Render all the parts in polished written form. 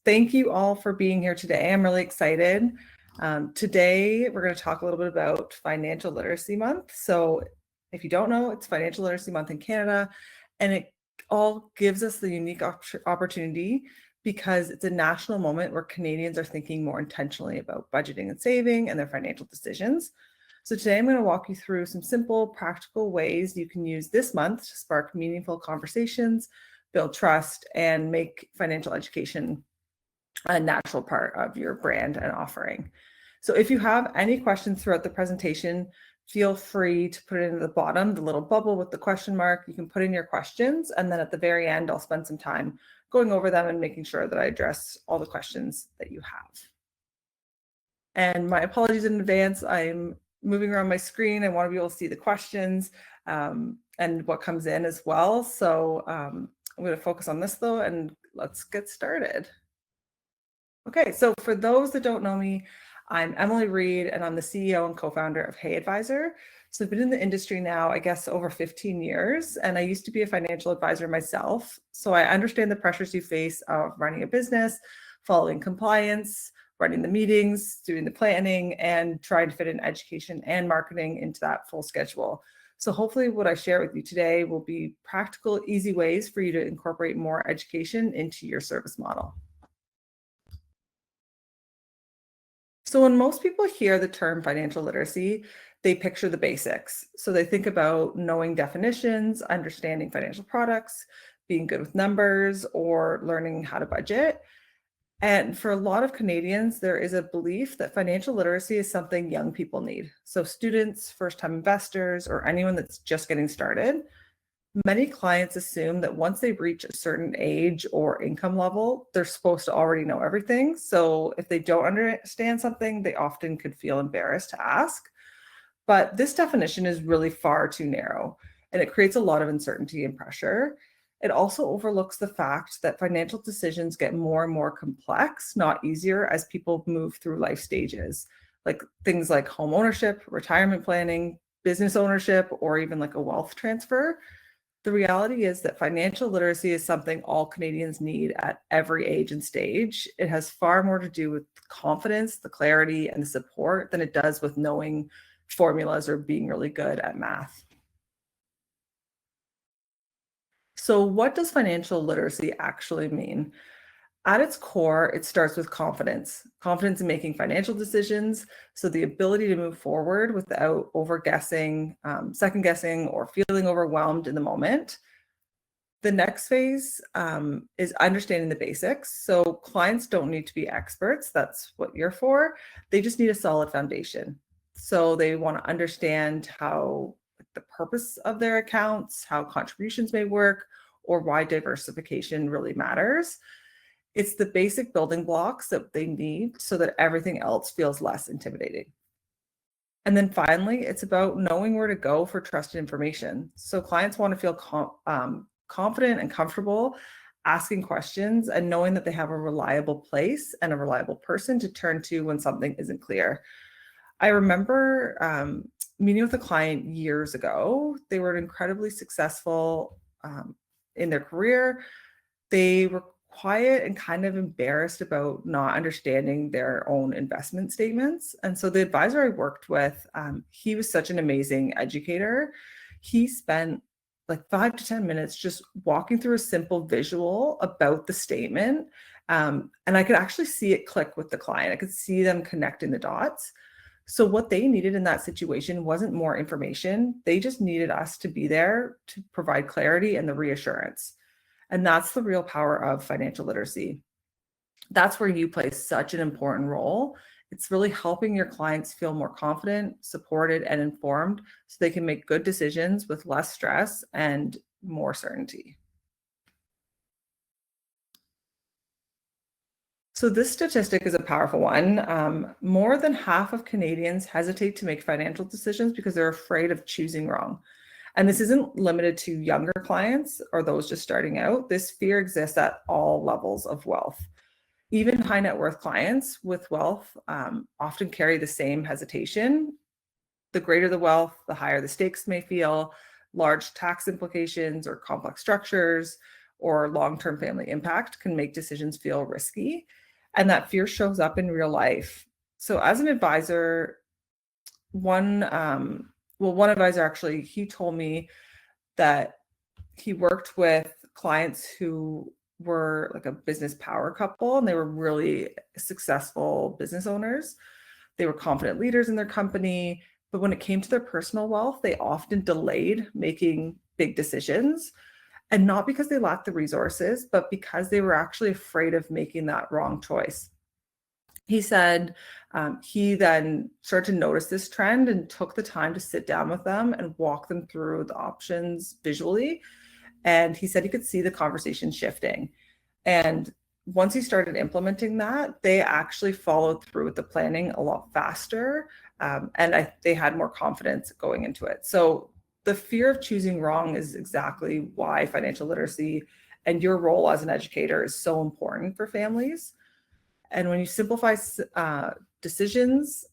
Thank you all for being here today. I'm really excited. Today, we're going to talk a little bit about Financial Literacy Month. So if you don't know, it's Financial Literacy Month in Canada, and it all gives us the unique opportunity because it's a national moment where Canadians are thinking more intentionally about budgeting and saving and their financial decisions. So today I'm going to walk you through some simple, practical ways you can use this month to spark meaningful conversations, build trust, and make financial education a natural part of your brand and offering. So if you have any questions throughout the presentation, feel free to put it in the bottom, the little bubble with the question mark. You can put in your questions, and then at the very end, I'll spend some time going over them and making sure that I address all the questions that you have. And my apologies in advance. I'm moving around my screen. I want to be able to see the questions and what comes in as well. So I'm going to focus on this though, and let's get started. Okay, so for those that don't know me, I'm Emily Reed, and I'm the CEO and co-founder of HeyAdvisor. So I've been in the industry now, I guess, over 15 years, and I used to be a financial advisor myself. So I understand the pressures you face of running a business, following compliance, running the meetings, doing the planning, and trying to fit in education and marketing into that full schedule. So hopefully what I share with you today will be practical, easy ways for you to incorporate more education into your service model. So when most people hear the term financial literacy, they picture the basics. So they think about knowing definitions, understanding financial products, being good with numbers, or learning how to budget. And for a lot of Canadians, there is a belief that financial literacy is something young people need. So students, first-time investors, or anyone that's just getting started. Many clients assume that once they reach a certain age or income level, they're supposed to already know everything. So if they don't understand something, they often could feel embarrassed to ask. But this definition is really far too narrow, and it creates a lot of uncertainty and pressure. It also overlooks the fact that financial decisions get more and more complex, not easier, as people move through life stages, like things like home ownership, retirement planning, business ownership, or even like a wealth transfer. The reality is that financial literacy is something all Canadians need at every age and stage. It has far more to do with confidence, the clarity, and the support than it does with knowing formulas or being really good at math. So what does financial literacy actually mean? At its core, it starts with confidence in making financial decisions. So the ability to move forward without over-guessing, second guessing, or feeling overwhelmed in the moment. The next phase is understanding the basics. So clients don't need to be experts. That's what you're for. They just need a solid foundation. So they want to understand how the purpose of their accounts, how contributions may work, or why diversification really matters. It's the basic building blocks that they need so that everything else feels less intimidating. And then finally, it's about knowing where to go for trusted information. So clients want to feel confident and comfortable asking questions and knowing that they have a reliable place and a reliable person to turn to when something isn't clear. I remember meeting with a client years ago. They were incredibly successful in their career. They were quiet and kind of embarrassed about not understanding their own investment statements. And so the advisor I worked with, he was such an amazing educator. He spent like 5 to 10 minutes just walking through a simple visual about the statement. And I could actually see it click with the client. I could see them connecting the dots. So what they needed in that situation wasn't more information. They just needed us to be there to provide clarity and the reassurance. And that's the real power of financial literacy. That's where you play such an important role. It's really helping your clients feel more confident, supported, and informed so they can make good decisions with less stress and more certainty. So this statistic is a powerful one. More than half of Canadians hesitate to make financial decisions because they're afraid of choosing wrong. And this isn't limited to younger clients or those just starting out. This fear exists at all levels of wealth. Even high net worth clients with wealth often carry the same hesitation. The greater the wealth, the higher the stakes may feel, large tax implications or complex structures, or long-term family impact can make decisions feel risky. And that fear shows up in real life. So as an advisor, one advisor actually, he told me that he worked with clients who were like a business power couple, and they were really successful business owners. They were confident leaders in their company, but when it came to their personal wealth, they often delayed making big decisions. And not because they lacked the resources, but because they were actually afraid of making that wrong choice. He said he then started to notice this trend and took the time to sit down with them and walk them through the options visually. And he said he could see the conversation shifting. And once he started implementing that, they actually followed through with the planning a lot faster. They had more confidence going into it. So the fear of choosing wrong is exactly why financial literacy and your role as an educator is so important for families. And when you simplify decisions,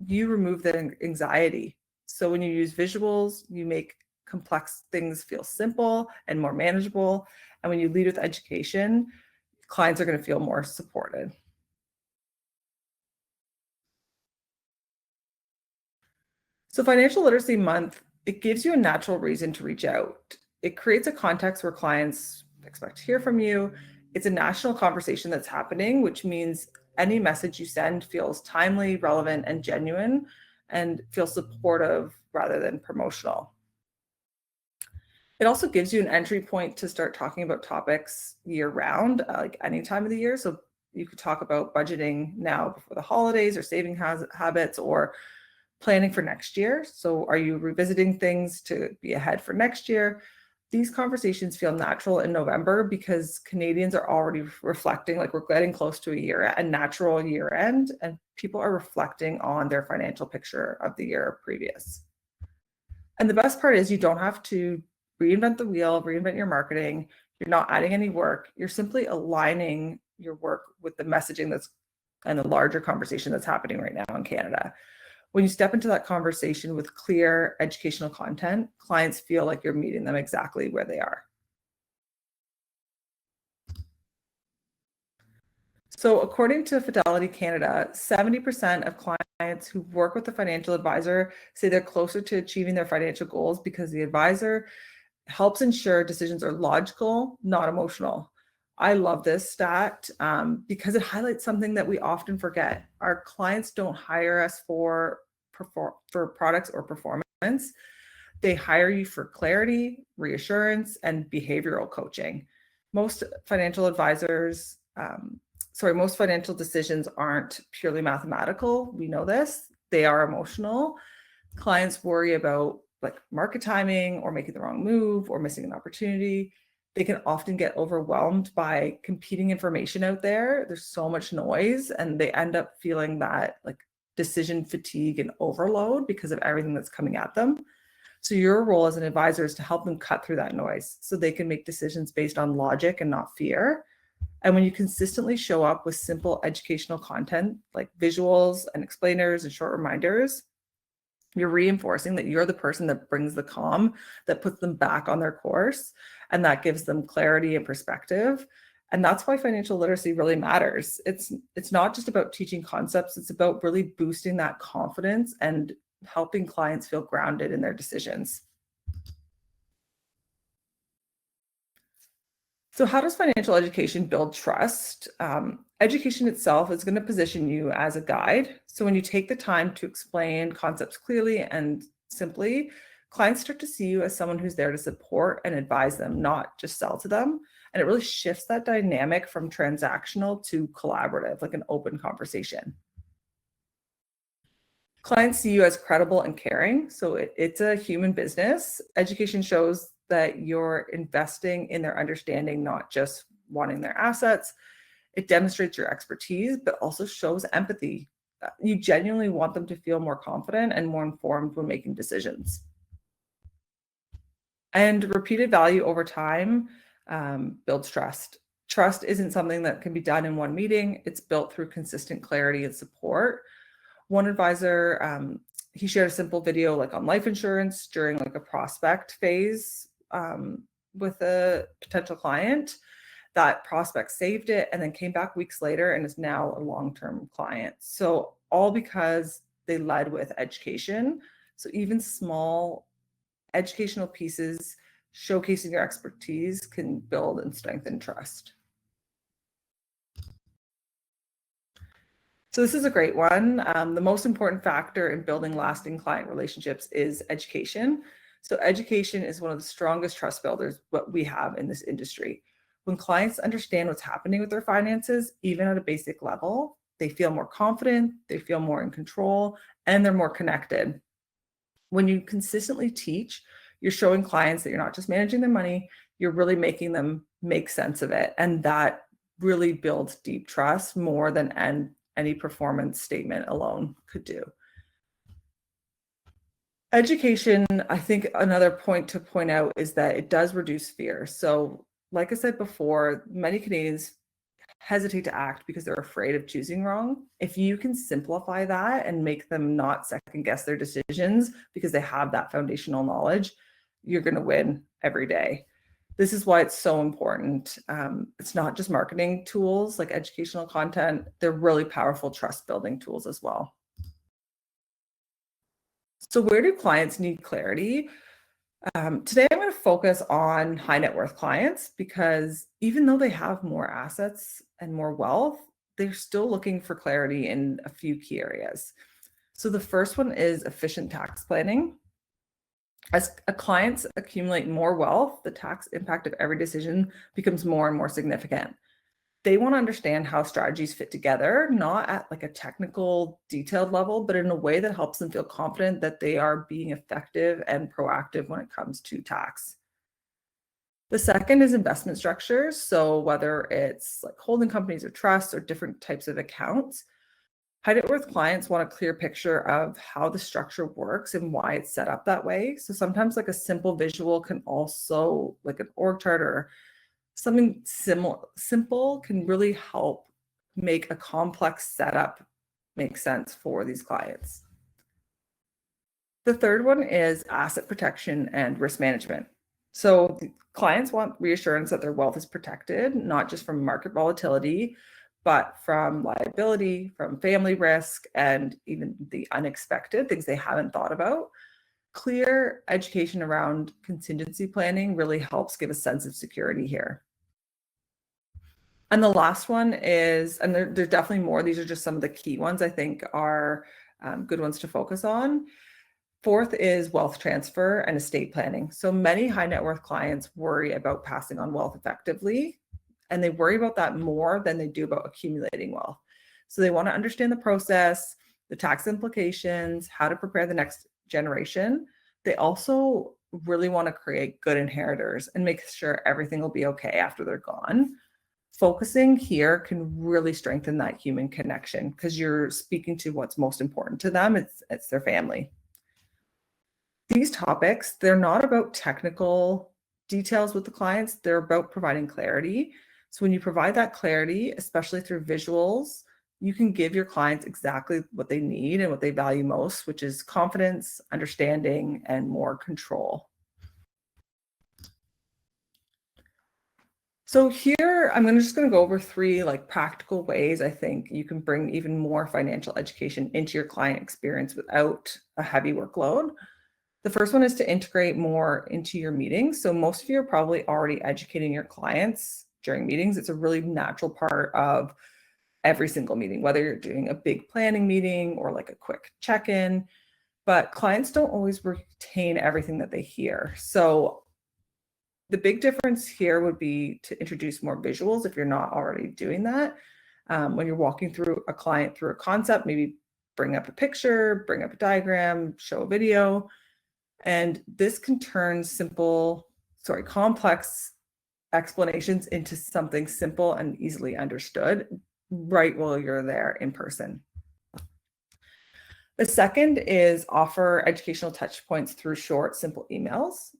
you remove the anxiety. So when you use visuals, you make complex things feel simple and more manageable. And when you lead with education, clients are going to feel more supported. So Financial Literacy Month, it gives you a natural reason to reach out. It creates a context where clients expect to hear from you. It's a national conversation that's happening, which means any message you send feels timely, relevant, and genuine, and feels supportive rather than promotional. It also gives you an entry point to start talking about topics year round, like any time of the year. So you could talk about budgeting now before the holidays, or saving habits, or planning for next year. So are you revisiting things to be ahead for next year? These conversations feel natural in November because Canadians are already reflecting, like we're getting close to a natural year end, and people are reflecting on their financial picture of the year previous. And the best part is you don't have to reinvent the wheel, reinvent your marketing. You're not adding any work. You're simply aligning your work with the messaging that's and the larger conversation that's happening right now in Canada. When you step into that conversation with clear educational content, clients feel like you're meeting them exactly where they are. So according to Fidelity Canada, 70% of clients who work with a financial advisor say they're closer to achieving their financial goals because the advisor helps ensure decisions are logical, not emotional. I love this stat because it highlights something that we often forget. Our clients don't hire us for products or performance. They hire you for clarity, reassurance, and behavioral coaching. Most financial advisors, most financial decisions aren't purely mathematical. We know this. They are emotional. Clients worry about like market timing, or making the wrong move, or missing an opportunity. They can often get overwhelmed by competing information out there. There's so much noise, and they end up feeling that like decision fatigue and overload because of everything that's coming at them. So your role as an advisor is to help them cut through that noise so they can make decisions based on logic and not fear. And when you consistently show up with simple educational content like visuals and explainers and short reminders, you're reinforcing that you're the person that brings the calm, that puts them back on their course, and that gives them clarity and perspective. And that's why financial literacy really matters. It's not just about teaching concepts, it's about really boosting that confidence and helping clients feel grounded in their decisions. So how does financial education build trust? Education itself is going to position you as a guide. So when you take the time to explain concepts clearly and simply, clients start to see you as someone who's there to support and advise them, not just sell to them. And it really shifts that dynamic from transactional to collaborative, like an open conversation. Clients see you as credible and caring. So it's a human business. Education shows that you're investing in their understanding, not just wanting their assets. It demonstrates your expertise, but also shows empathy. You genuinely want them to feel more confident and more informed when making decisions. And repeated value over time builds trust. Trust isn't something that can be done in one meeting. It's built through consistent clarity and support. One advisor, he shared a simple video like on life insurance during like a prospect phase with a potential client, that prospect saved it and then came back weeks later and is now a long-term client. So all because they led with education. So even small educational pieces showcasing your expertise can build and strengthen trust. So this is a great one. The most important factor in building lasting client relationships is education. So education is one of the strongest trust builders what we have in this industry. When clients understand what's happening with their finances, even at a basic level, they feel more confident, they feel more in control, and they're more connected. When you consistently teach, you're showing clients that you're not just managing their money, you're really making them make sense of it. And that really builds deep trust more than any performance statement alone could do. Education, I think another point to point out is that it does reduce fear. So like I said before, many Canadians hesitate to act because they're afraid of choosing wrong. If you can simplify that and make them not second guess their decisions because they have that foundational knowledge, you're going to win every day. This is why it's so important. It's not just marketing tools like educational content. They're really powerful trust building tools as well. So where do clients need clarity? Today, I'm going to focus on high net worth clients because even though they have more assets and more wealth, they're still looking for clarity in a few key areas. So the first one is efficient tax planning. As clients accumulate more wealth, the tax impact of every decision becomes more and more significant. They want to understand how strategies fit together, not at like a technical, detailed level, but in a way that helps them feel confident that they are being effective and proactive when it comes to tax. The second is investment structures. So whether it's like holding companies or trusts or different types of accounts, high net worth clients want a clear picture of how the structure works and why it's set up that way. So sometimes like a simple visual can also, like an org chart or something simple can really help make a complex setup make sense for these clients. The third one is asset protection and risk management. So clients want reassurance that their wealth is protected, not just from market volatility, but from liability, from family risk, and even the unexpected things they haven't thought about. Clear education around contingency planning really helps give a sense of security here. And the last one is, and there's definitely more, these are just some of the key ones I think are good ones to focus on. Fourth is wealth transfer and estate planning. So many high net worth clients worry about passing on wealth effectively, and they worry about that more than they do about accumulating wealth. So they want to understand the process, the tax implications, how to prepare the next generation. They also really want to create good inheritors and make sure everything will be okay after they're gone. Focusing here can really strengthen that human connection because you're speaking to what's most important to them. It's their family. These topics, they're not about technical details with the clients. They're about providing clarity. So when you provide that clarity, especially through visuals, you can give your clients exactly what they need and what they value most, which is confidence, understanding, and more control. So here, I'm just going to go over 3 like practical ways I think you can bring even more financial education into your client experience without a heavy workload. The first one is to integrate more into your meetings. So most of you are probably already educating your clients during meetings. It's a really natural part of every single meeting, whether you're doing a big planning meeting or like a quick check-in, but clients don't always retain everything that they hear. So the big difference here would be to introduce more visuals if you're not already doing that. When you're walking through a client through a concept, maybe bring up a picture, bring up a diagram, show a video. And this can turn complex explanations into something simple and easily understood right while you're there in person. The second is offer educational touch points through short, simple emails.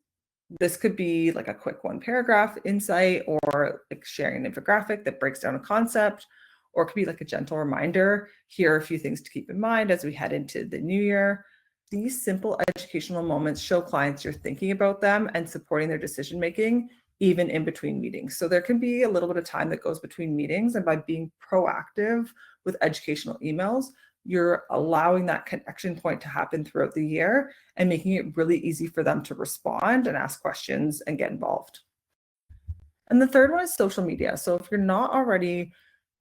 This could be like a quick 1-paragraph insight or like sharing an infographic that breaks down a concept, or it could be like a gentle reminder. Here are a few things to keep in mind as we head into the new year. These simple educational moments show clients you're thinking about them and supporting their decision-making, even in between meetings. So there can be a little bit of time that goes between meetings, and by being proactive with educational emails, you're allowing that connection point to happen throughout the year and making it really easy for them to respond and ask questions and get involved. And the third one is social media. So if you're not already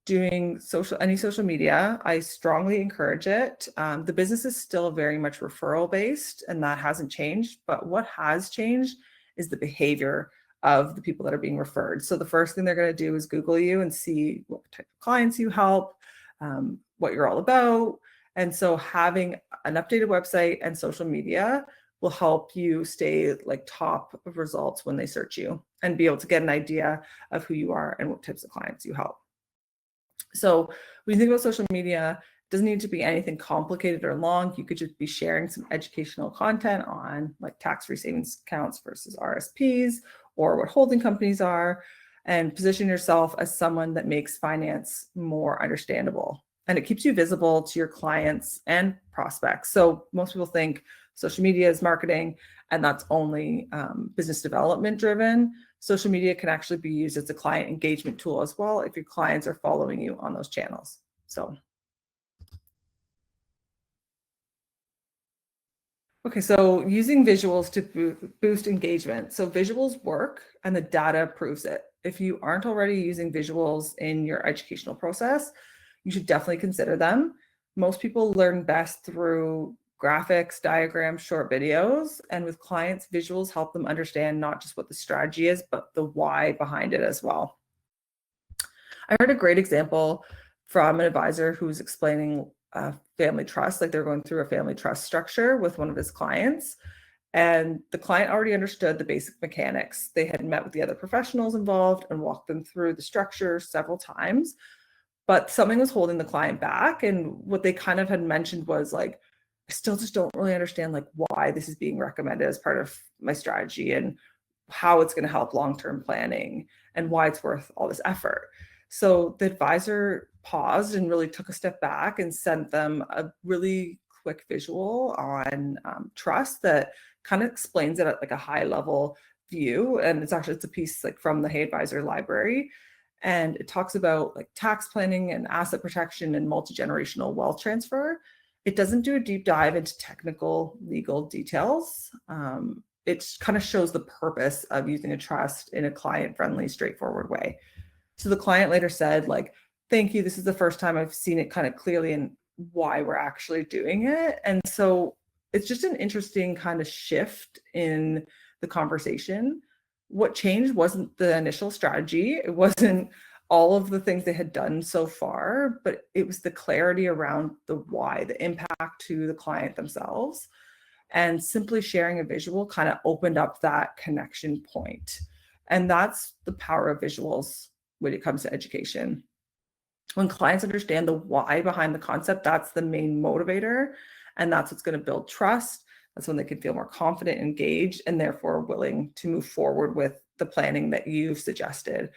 doing any social media, I strongly encourage it. The business is still very much referral based, and that hasn't changed. But what has changed is the behavior of the people that are being referred. So the first thing they're going to do is Google you and see what type of clients you help, what you're all about. And so having an updated website and social media will help you stay like top of results when they search you and be able to get an idea of who you are and what types of clients you help. So when you think about social media, it doesn't need to be anything complicated or long. You could just be sharing some educational content on like tax-free savings accounts versus RSPs, or what holding companies are, and position yourself as someone that makes finance more understandable. And it keeps you visible to your clients and prospects. So most people think social media is marketing, and that's only business development driven. Social media can actually be used as a client engagement tool as well if your clients are following you on those channels. Okay, so using visuals to boost engagement. So visuals work and the data proves it. If you aren't already using visuals in your educational process, you should definitely consider them. Most people learn best through graphics, diagrams, short videos, and with clients, visuals help them understand not just what the strategy is, but the why behind it as well. I heard a great example from an advisor who was explaining a family trust, like they're going through a family trust structure with one of his clients. And the client already understood the basic mechanics. They had met with the other professionals involved and walked them through the structure several times, but something was holding the client back. And what they kind of had mentioned was like, I still just don't really understand like why this is being recommended as part of my strategy and how it's going to help long-term planning and why it's worth all this effort. So the advisor paused and really took a step back and sent them a really quick visual on trust that kind of explains it at like a high level view. And it's a piece like from the HeyAdvisor library. And it talks about like tax planning and asset protection and multi-generational wealth transfer. It doesn't do a deep dive into technical legal details. It kind of shows the purpose of using a trust in a client-friendly, straightforward way. So the client later said, like, thank you, this is the first time I've seen it kind of clearly and why we're actually doing it. And so it's just an interesting kind of shift in the conversation. What changed wasn't the initial strategy. It wasn't all of the things they had done so far, but it was the clarity around the why, the impact to the client themselves. And simply sharing a visual kind of opened up that connection point. And that's the power of visuals when it comes to education. When clients understand the why behind the concept, that's the main motivator. And that's what's going to build trust. That's when they can feel more confident, engaged, and therefore willing to move forward with the planning that you've suggested.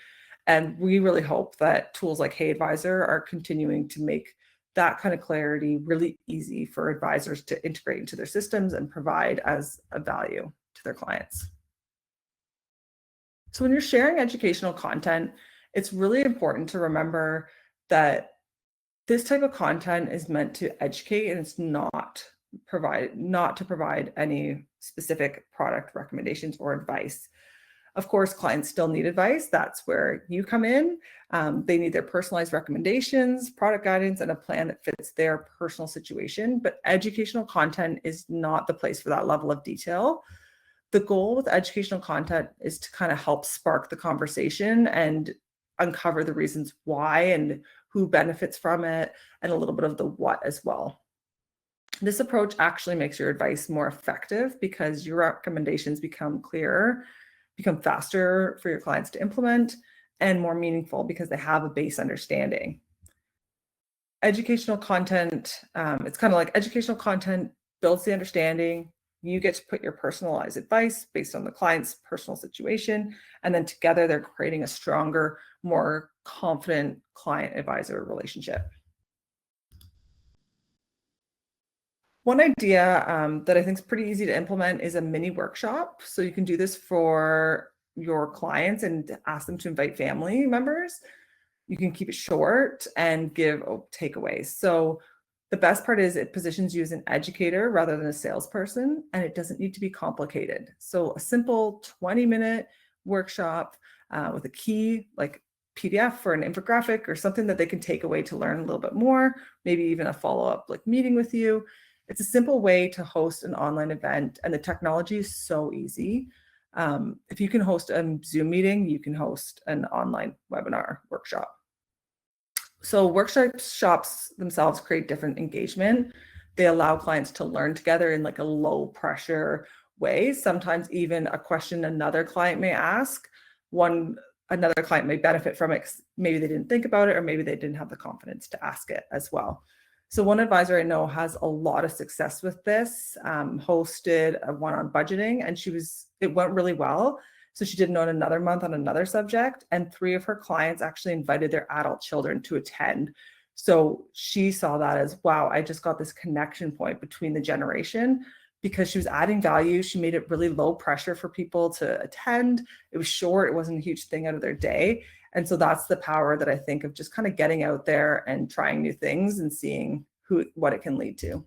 And we really hope that tools like HeyAdvisor are continuing to make that kind of clarity really easy for advisors to integrate into their systems and provide as a value to their clients. So when you're sharing educational content, it's really important to remember that this type of content is meant to educate, and it's not to provide any specific product recommendations or advice. Of course, clients still need advice. That's where you come in. They need their personalized recommendations, product guidance, and a plan that fits their personal situation. But educational content is not the place for that level of detail. The goal with educational content is to kind of help spark the conversation and uncover the reasons why and who benefits from it, and a little bit of the what as well. This approach actually makes your advice more effective because your recommendations become clearer, become faster for your clients to implement, and more meaningful because they have a base understanding. Educational content, it's kind of like educational content builds the understanding. You get to put your personalized advice based on the client's personal situation, and then together they're creating a stronger, more confident client-advisor relationship. One idea that I think is pretty easy to implement is a mini workshop. So you can do this for your clients and ask them to invite family members. You can keep it short and give takeaways. So the best part is it positions you as an educator rather than a salesperson, and it doesn't need to be complicated. So a simple 20-minute workshop with a key like PDF or an infographic or something that they can take away to learn a little bit more, maybe even a follow-up like meeting with you. It's a simple way to host an online event, and the technology is so easy. If you can host a Zoom meeting, you can host an online webinar workshop. So workshops themselves create different engagement. They allow clients to learn together in like a low pressure way. Sometimes even a question another client may ask, another client may benefit from it. Maybe they didn't think about it, or maybe they didn't have the confidence to ask it as well. So one advisor I know has a lot of success with this, hosted a one on budgeting, and it went really well. So she did note another month on another subject, and 3 of her clients actually invited their adult children to attend. So she saw that as, wow, I just got this connection point between the generation, because she was adding value. She made it really low pressure for people to attend. It was short. It wasn't a huge thing out of their day. And so that's the power that I think of just kind of getting out there and trying new things and seeing what it can lead to.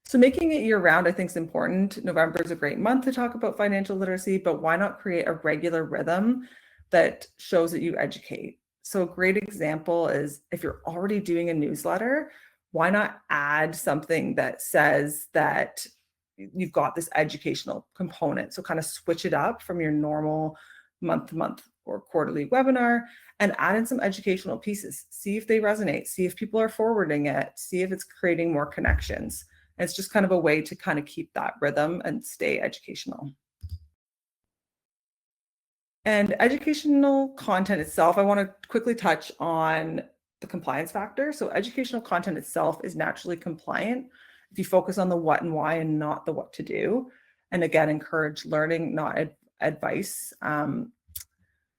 So making it year-round, I think, is important. November is a great month to talk about financial literacy, but why not create a regular rhythm that shows that you educate? So a great example is if you're already doing a newsletter, why not add something that says that you've got this educational component? So kind of switch it up from your normal month-to-month or quarterly webinar and add in some educational pieces. See if they resonate, see if people are forwarding it, see if it's creating more connections. It's just kind of a way to kind of keep that rhythm and stay educational. And educational content itself, I want to quickly touch on the compliance factor. So educational content itself is naturally compliant if you focus on the what and why and not the what to do. And again, encourage learning, not advice.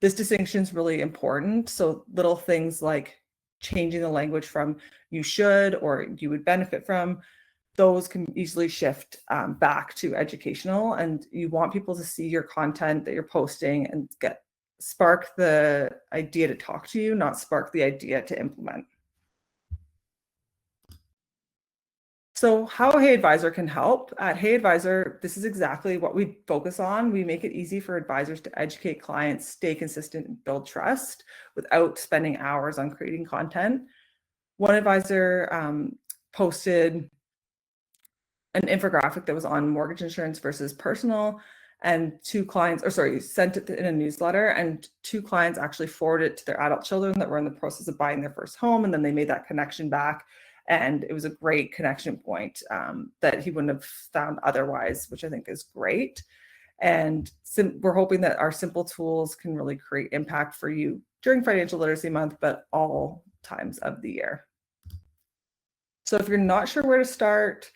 This distinction is really important. So little things like changing the language from you should or you would benefit from, those can easily shift back to educational, and you want people to see your content that you're posting and spark the idea to talk to you, not spark the idea to implement. So how HeyAdvisor can help. At HeyAdvisor, this is exactly what we focus on. We make it easy for advisors to educate clients, stay consistent, and build trust without spending hours on creating content. One advisor posted an infographic that was on mortgage insurance versus personal, and sent it in a newsletter, and 2 clients actually forwarded it to their adult children that were in the process of buying their first home, and then they made that connection back, and it was a great connection point that he wouldn't have found otherwise, which I think is great. And we're hoping that our simple tools can really create impact for you during Financial Literacy Month, but all times of the year. So if you're not sure where to start,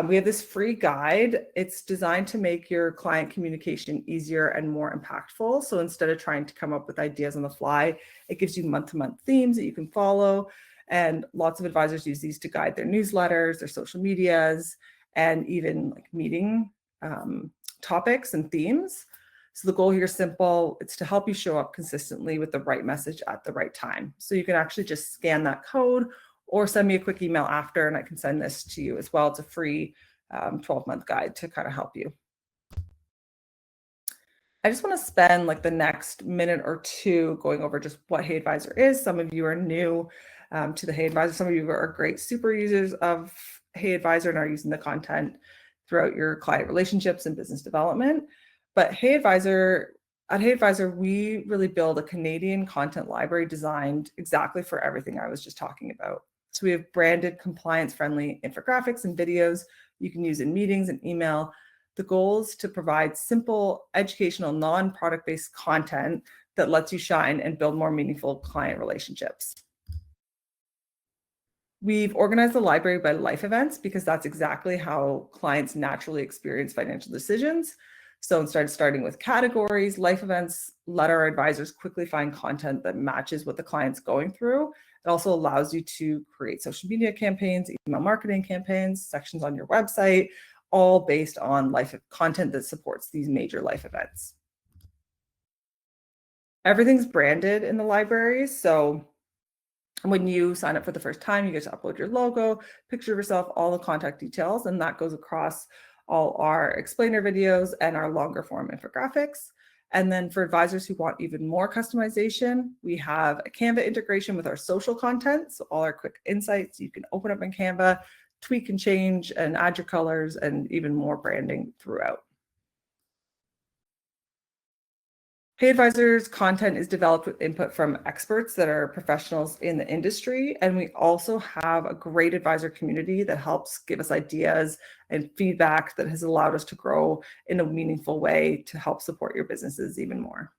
we have this free guide. It's designed to make your client communication easier and more impactful. So instead of trying to come up with ideas on the fly, it gives you month-to-month themes that you can follow. And lots of advisors use these to guide their newsletters, their social medias, and even like meeting topics and themes. So the goal here is simple. It's to help you show up consistently with the right message at the right time. So you can actually just scan that code or send me a quick email after, and I can send this to you as well. It's a free 12-month guide to kind of help you. I just want to spend like the next minute or 2 going over just what HeyAdvisor is. Some of you are new to the HeyAdvisor. Some of you are great super users of HeyAdvisor and are using the content throughout your client relationships and business development. But at HeyAdvisor, we really build a Canadian content library designed exactly for everything I was just talking about. So we have branded, compliance-friendly infographics and videos you can use in meetings and email. The goal is to provide simple, educational, non-product-based content that lets you shine and build more meaningful client relationships. We've organized the library by life events because that's exactly how clients naturally experience financial decisions. So instead of starting with categories, life events let our advisors quickly find content that matches what the client's going through. It also allows you to create social media campaigns, email marketing campaigns, sections on your website, all based on content that supports these major life events. Everything's branded in the library. So when you sign up for the first time, you get to upload your logo, picture of yourself, all the contact details, and that goes across all our explainer videos and our longer form infographics. And then for advisors who want even more customization, we have a Canva integration with our social content. So all our quick insights, you can open up in Canva, tweak and change and add your colors and even more branding throughout. HeyAdvisor's content is developed with input from experts that are professionals in the industry. And we also have a great advisor community that helps give us ideas and feedback that has allowed us to grow in a meaningful way to help support your businesses even more.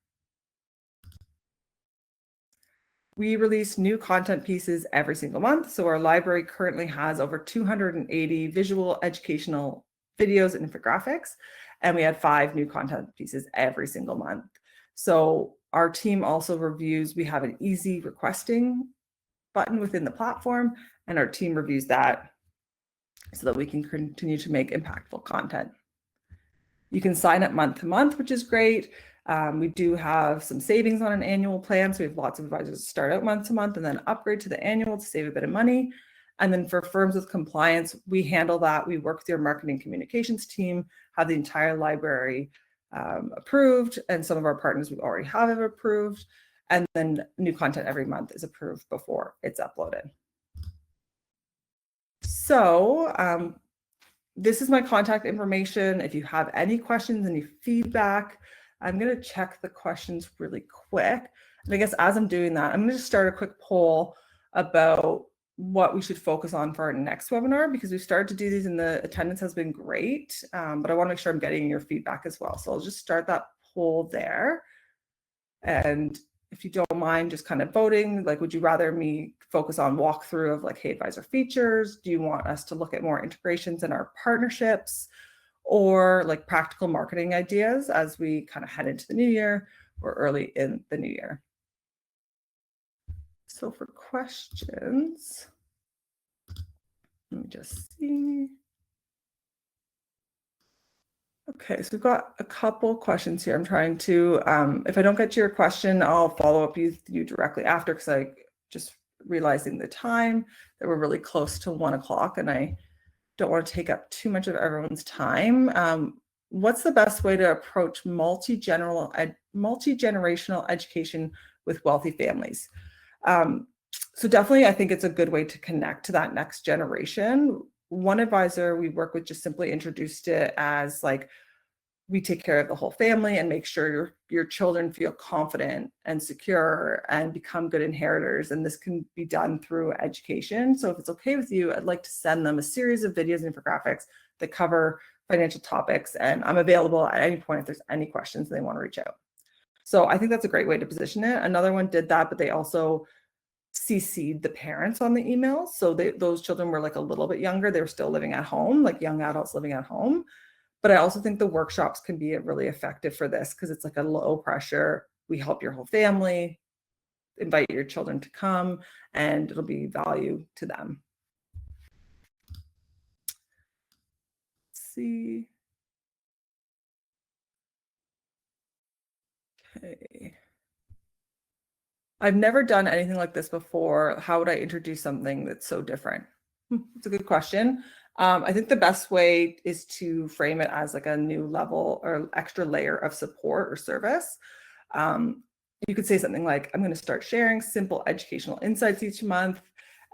We release new content pieces every single month. So our library currently has over 280 visual educational videos and infographics, and we add 5 new content pieces every single month. So our team also reviews, we have an easy requesting button within the platform, and our team reviews that so that we can continue to make impactful content. You can sign up month to month, which is great. We do have some savings on an annual plan. So we have lots of advisors start out month to month and then upgrade to the annual to save a bit of money. And then for firms with compliance, we handle that. We work with your marketing communications team, have the entire library approved, and some of our partners we already have it approved. And then new content every month is approved before it's uploaded. So this is my contact information. If you have any questions, any feedback, I'm going to check the questions really quick. And I guess as I'm doing that, I'm going to just start a quick poll about what we should focus on for our next webinar, because we've started to do these and the attendance has been great, but I want to make sure I'm getting your feedback as well. So I'll just start that poll there. And if you don't mind just kind of voting, like, would you rather me focus on walkthrough of like HeyAdvisor features? Do you want us to look at more integrations in our partnerships, or like practical marketing ideas as we kind of head into the new year or early in the new year? So for questions, let me just see. Okay, so we've got a couple questions here. I'm trying to, if I don't get to your question, I'll follow up with you directly after, because I just realizing the time that we're really close to 1 o'clock and I don't want to take up too much of everyone's time. What's the best way to approach multi-generational education with wealthy families? So definitely, I think it's a good way to connect to that next generation. One advisor we work with just simply introduced it as like, we take care of the whole family and make sure your children feel confident and secure and become good inheritors. And this can be done through education. So if it's okay with you, I'd like to send them a series of videos and infographics that cover financial topics. And I'm available at any point if there's any questions they want to reach out. So I think that's a great way to position it. Another one did that, but they also CC'd the parents on the email. So those children were like a little bit younger. They were still living at home, like young adults living at home. But I also think the workshops can be really effective for this, because it's like a low pressure. We help your whole family, invite your children to come, and it'll be value to them. Let's see. Okay. I've never done anything like this before. How would I introduce something that's so different? It's a good question. I think the best way is to frame it as like a new level or extra layer of support or service. You could say something like, I'm going to start sharing simple educational insights each month,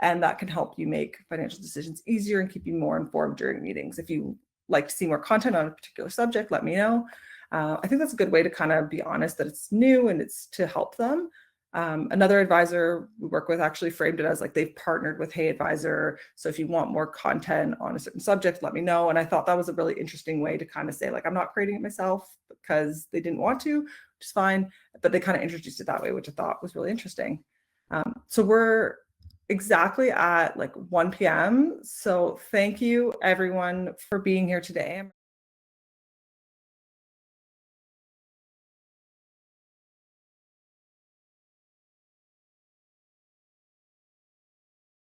and that can help you make financial decisions easier and keep you more informed during meetings. If you like to see more content on a particular subject, let me know. I think that's a good way to kind of be honest that it's new and it's to help them. Another advisor we work with actually framed it as like they've partnered with HeyAdvisor. So if you want more content on a certain subject, let me know. And I thought that was a really interesting way to kind of say, like, I'm not creating it myself because they didn't want to, which is fine. But they kind of introduced it that way, which I thought was really interesting. So we're exactly at like 1 p.m. So thank you everyone for being here today.